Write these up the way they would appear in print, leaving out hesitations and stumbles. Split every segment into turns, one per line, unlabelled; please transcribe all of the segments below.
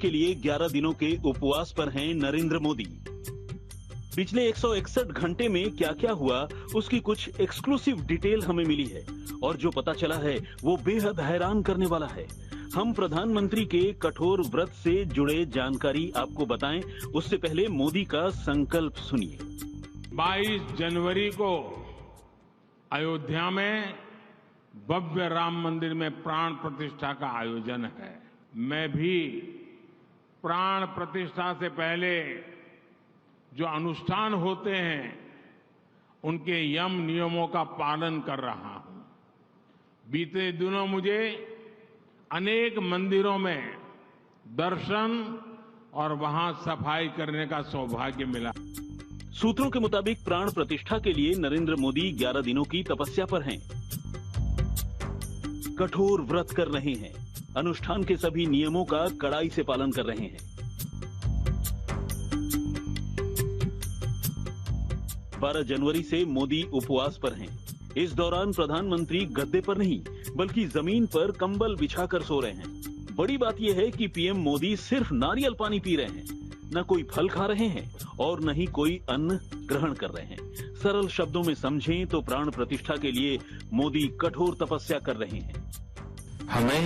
के लिए 11 दिनों के उपवास पर हैं नरेंद्र मोदी। पिछले 161 घंटे में क्या क्या हुआ, उसकी कुछ एक्सक्लूसिव डिटेल हमें मिली है और जो पता चला है वो बेहद हैरान करने वाला है। हम प्रधानमंत्री के कठोर व्रत से जुड़े जानकारी आपको बताएं, उससे पहले मोदी का संकल्प सुनिए।
22 जनवरी को अयोध्या में भव्य राम मंदिर में प्राण प्रतिष्ठा का आयोजन है। मैं भी प्राण प्रतिष्ठा से पहले जो अनुष्ठान होते हैं उनके यम नियमों का पालन कर रहा हूं। बीते दिनों मुझे अनेक मंदिरों में दर्शन और वहां सफाई करने का सौभाग्य मिला।
सूत्रों के मुताबिक प्राण प्रतिष्ठा के लिए नरेंद्र मोदी 11 दिनों की तपस्या पर हैं। कठोर व्रत कर रहे हैं, अनुष्ठान के सभी नियमों का कड़ाई से पालन कर रहे हैं। 12 जनवरी से मोदी उपवास पर हैं। इस दौरान प्रधानमंत्री गद्दे पर नहीं बल्कि जमीन पर कंबल बिछाकर सो रहे हैं। बड़ी बात यह है कि पीएम मोदी सिर्फ नारियल पानी पी रहे हैं, न कोई फल खा रहे हैं और न ही कोई अन्न ग्रहण कर रहे हैं। सरल शब्दों में समझें तो प्राण प्रतिष्ठा के लिए मोदी कठोर तपस्या कर रहे हैं।
हमें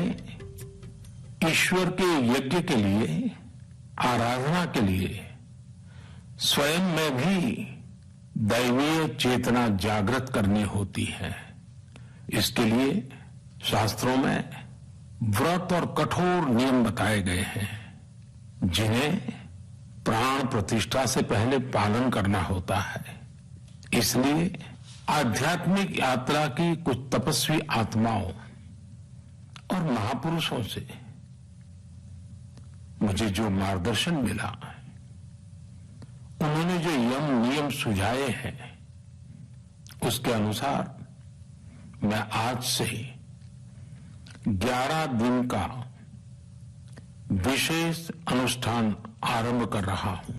ईश्वर के यज्ञ के लिए, आराधना के लिए स्वयं में भी दैवीय चेतना जागृत करनी होती है। इसके लिए शास्त्रों में व्रत और कठोर नियम बताए गए हैं, जिन्हें प्राण प्रतिष्ठा से पहले पालन करना होता है। इसलिए आध्यात्मिक यात्रा की कुछ तपस्वी आत्माओं और महापुरुषों से मुझे जो मार्गदर्शन मिला, उन्होंने जो यम नियम सुझाए हैं, उसके अनुसार मैं आज से 11 दिन का विशेष अनुष्ठान आरंभ कर रहा हूं।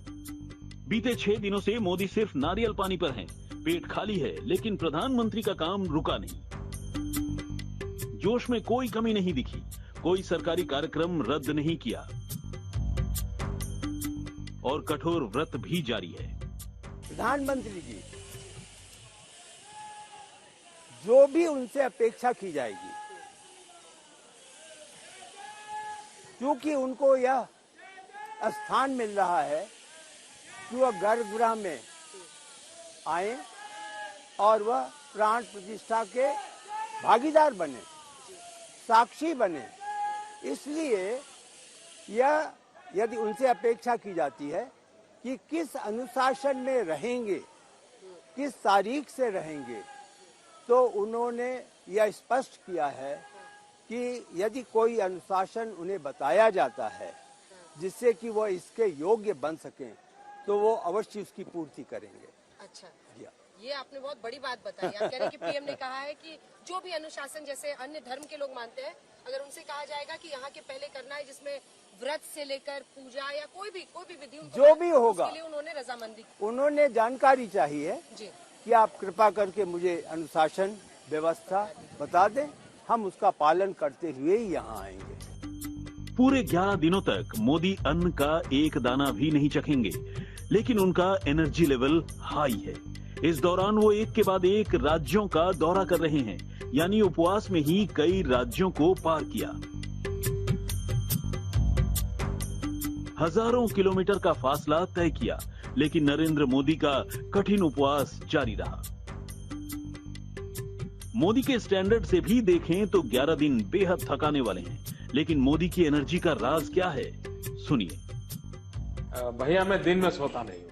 बीते 6 दिनों से मोदी सिर्फ नारियल पानी पर हैं। पेट खाली है, लेकिन प्रधानमंत्री का काम रुका नहीं। जोश में कोई कमी नहीं दिखी, कोई सरकारी कार्यक्रम रद्द नहीं किया और कठोर व्रत भी जारी है।
प्रधानमंत्री जी, जो भी उनसे अपेक्षा की जाएगी, क्योंकि उनको यह स्थान मिल रहा है कि वह गर्भगृह में आए और वह प्राण प्रतिष्ठा के भागीदार बने, साक्षी बने। इसलिए यह यदि उनसे अपेक्षा की जाती है कि किस अनुशासन में रहेंगे, किस तारीख से रहेंगे, तो उन्होंने यह स्पष्ट किया है कि यदि कोई अनुशासन उन्हें बताया जाता है जिससे कि वह इसके योग्य बन सकें, तो वो अवश्य उसकी पूर्ति करेंगे।
अच्छा, ये आपने बहुत बड़ी बात बताई। आप कह रहे हैं कि पीएम ने कहा है कि जो भी अनुशासन जैसे अन्य धर्म के लोग मानते हैं, अगर उनसे कहा जाएगा कि यहाँ के पहले करना है, जिसमें व्रत से लेकर पूजा या कोई भी विधि
जो भी होगा,
उसके लिए उन्होंने रजामंदी की।
उन्होंने जानकारी चाहिए
जी
कि आप कृपा करके मुझे अनुशासन व्यवस्था बता दें, हम उसका पालन करते हुए ही यहाँ आएंगे।
पूरे 11 दिनों तक मोदी अन्न का एक दाना भी नहीं चखेंगे, लेकिन उनका एनर्जी लेवल हाई है। इस दौरान वो एक के बाद एक राज्यों का दौरा कर रहे हैं, यानी उपवास में ही कई राज्यों को पार किया। हजारों किलोमीटर का फासला तय किया, लेकिन नरेंद्र मोदी का कठिन उपवास जारी रहा। मोदी के स्टैंडर्ड से भी देखें तो 11 दिन बेहद थकाने वाले हैं, लेकिन मोदी की एनर्जी का राज क्या है, सुनिए।
भैया मैं दिन में सोता नहीं हूं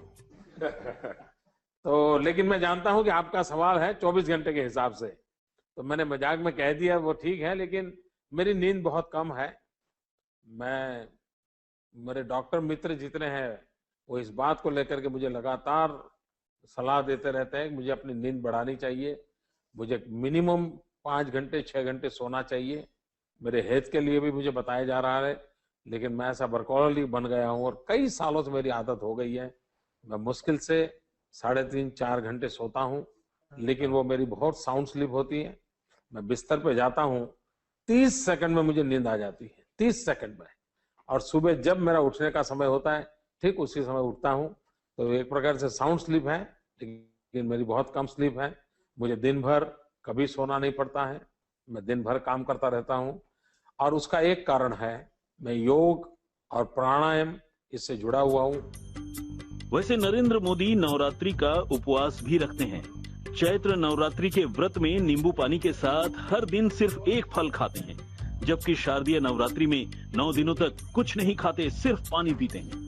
तो लेकिन मैं जानता हूं कि आपका सवाल है 24 घंटे के हिसाब से, तो मैंने मजाक में कह दिया वो ठीक है, लेकिन मेरी नींद बहुत कम है। मेरे डॉक्टर मित्र जितने हैं वो इस बात को लेकर के मुझे लगातार सलाह देते रहते हैं कि मुझे अपनी नींद बढ़ानी चाहिए, मुझे मिनिमम 5 घंटे 6 घंटे सोना चाहिए। मेरे हेल्थ के लिए भी मुझे बताया जा रहा है, लेकिन मैं ऐसा वर्कहोलिक बन गया हूं और कई सालों से मेरी आदत हो गई है। मैं मुश्किल से 3.5-4 घंटे सोता हूं, लेकिन वो मेरी बहुत साउंड स्लीप होती है। मैं बिस्तर पे जाता हूं, 30 सेकंड में मुझे नींद आ जाती है, 30 सेकंड में।
और सुबह जब मेरा उठने का समय होता है ठीक उसी समय उठता हूं। तो एक प्रकार से साउंड स्लीप है, लेकिन मेरी बहुत कम स्लीप है। मुझे दिन भर कभी सोना नहीं पड़ता है, मैं दिन भर काम करता रहता हूं। और उसका एक कारण है, मैं योग और प्राणायाम इससे जुड़ा हुआ हूं।
वैसे नरेंद्र मोदी नवरात्रि का उपवास भी रखते हैं। चैत्र नवरात्रि के व्रत में नींबू पानी के साथ हर दिन सिर्फ एक फल खाते हैं, जबकि शारदीय नवरात्रि में 9 दिनों तक कुछ नहीं खाते, सिर्फ पानी पीते हैं।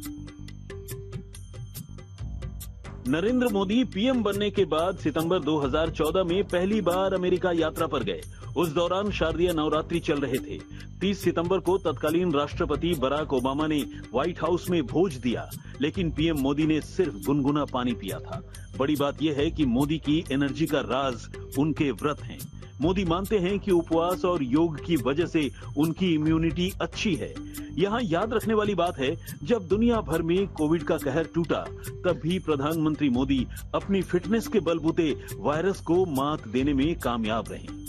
नरेंद्र मोदी पीएम बनने के बाद सितंबर 2014 में पहली बार अमेरिका यात्रा पर गए। उस दौरान शारदीय नवरात्रि चल रहे थे। 30 सितंबर को तत्कालीन राष्ट्रपति बराक ओबामा ने व्हाइट हाउस में भोज दिया, लेकिन पीएम मोदी ने सिर्फ गुनगुना पानी पिया था। बड़ी बात यह है कि मोदी की एनर्जी का राज उनके व्रत हैं। मोदी मानते हैं कि उपवास और योग की वजह से उनकी इम्यूनिटी अच्छी है। यहाँ याद रखने वाली बात है, जब दुनिया भर में कोविड का कहर टूटा, तब भी प्रधानमंत्री मोदी अपनी फिटनेस के बलबूते वायरस को मात देने में कामयाब रहे।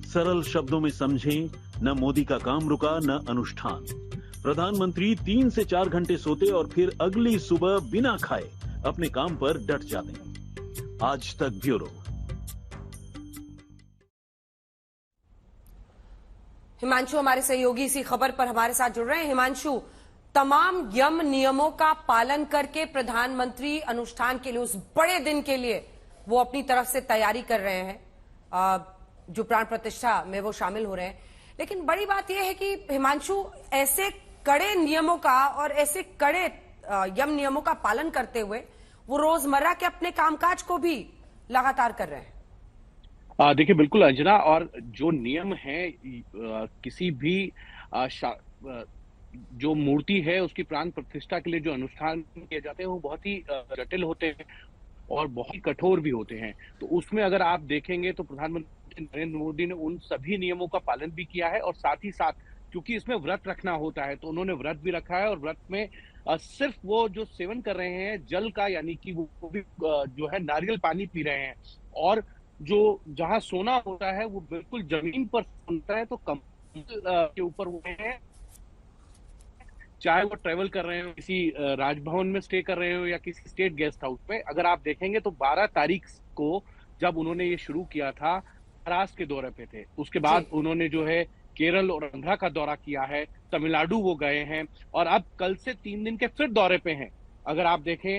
सरल शब्दों में समझें, न मोदी का काम रुका न अनुष्ठान। प्रधानमंत्री 3 से 4 घंटे सोते और फिर अगली सुबह बिना खाए अपने काम पर डट जाते हैं। आज तक ब्यूरो।
हिमांशु हमारे सहयोगी इसी खबर पर हमारे साथ जुड़ रहे हैं। हिमांशु, तमाम यम नियमों का पालन करके प्रधानमंत्री अनुष्ठान के लिए, उस बड़े दिन के लिए वो अपनी तरफ से तैयारी कर रहे हैं, जो प्राण प्रतिष्ठा में वो शामिल हो रहे हैं। लेकिन बड़ी बात यह है कि हिमांशु, ऐसे कड़े नियमों का और ऐसे कड़े यम नियमों का पालन करते हुए वो रोजमर्रा के अपने कामकाज को भी लगातार कर रहे हैं।
देखिए बिल्कुल अंजना, और जो नियम है किसी भी जो मूर्ति है उसकी प्राण प्रतिष्ठा के लिए जो अनुष्ठान किए जाते हैं वो बहुत ही जटिल होते हैं और बहुत ही कठोर भी होते हैं। तो उसमें अगर आप देखेंगे तो प्रधानमंत्री नरेंद्र मोदी ने उन सभी नियमों का पालन भी किया है, और साथ ही साथ क्योंकि इसमें व्रत रखना होता है तो उन्होंने व्रत भी रखा है। और व्रत में सिर्फ वो जो सेवन कर रहे हैं जल का, यानी कि वो भी जो है नारियल पानी पी रहे हैं, और जो जहां सोना होता है वो बिल्कुल जमीन पर सोता है, तो कंबल के ऊपर वो है। चाहे वो ट्रेवल कर रहे हो, किसी राजभवन में स्टे कर रहे हो या किसी स्टेट गेस्ट हाउस पे, अगर आप देखेंगे तो 12 तारीख को जब उन्होंने ये शुरू किया था, महाराष्ट्र के दौरे पे थे। उसके बाद उन्होंने जो है केरल और आंध्रा का दौरा किया है, तमिलनाडु वो गए हैं, और अब कल से 3 दिन के फिर दौरे पे हैं। अगर आप देखें